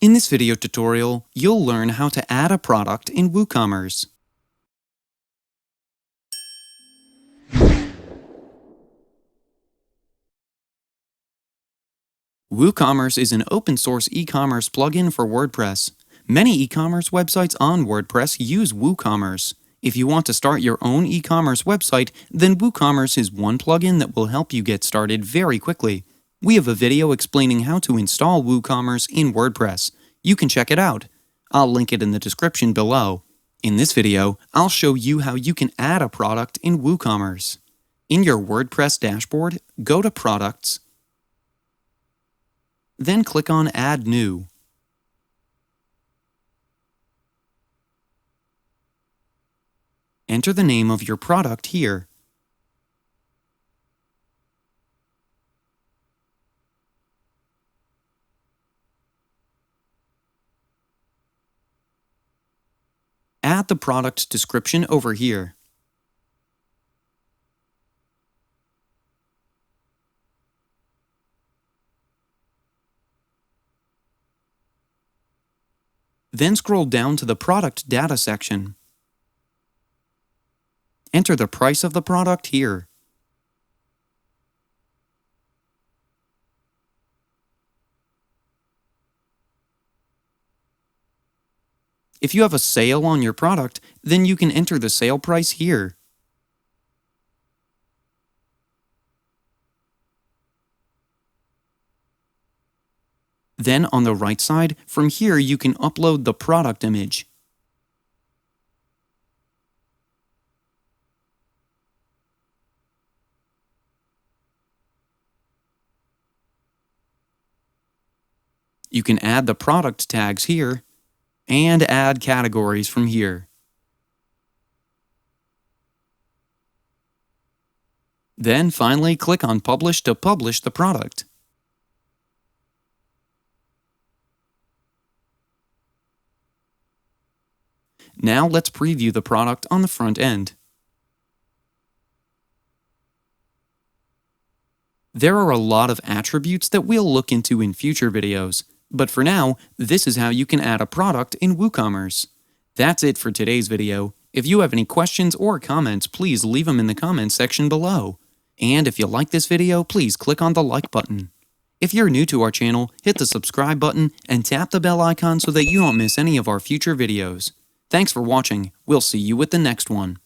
In this video tutorial, you'll learn how to add a product in WooCommerce. WooCommerce is an open-source e-commerce plugin for WordPress. Many e-commerce websites on WordPress use WooCommerce. If you want to start your own e-commerce website, then WooCommerce is one plugin that will help you get started very quickly. We have a video explaining how to install WooCommerce in WordPress. You can check it out. I'll link it in the description below. In this video, I'll show you how you can add a product in WooCommerce. In your WordPress dashboard, go to Products, then click on Add New. Enter the name of your product here. Add the product description over here. Then scroll down to the Product Data section. Enter the price of the product here. If you have a sale on your product, then you can enter the sale price here. Then on the right side, from here you can upload the product image. You can add the product tags here and add categories from here. Then finally click on Publish to publish the product. Now let's preview the product on the front end. There are a lot of attributes that we'll look into in future videos, but for now, this is how you can add a product in WooCommerce. That's it for today's video. If you have any questions or comments, please leave them in the comments section below. And if you like this video, please click on the like button. If you're new to our channel, hit the subscribe button and tap the bell icon so that you don't miss any of our future videos. Thanks for watching. We'll see you with the next one.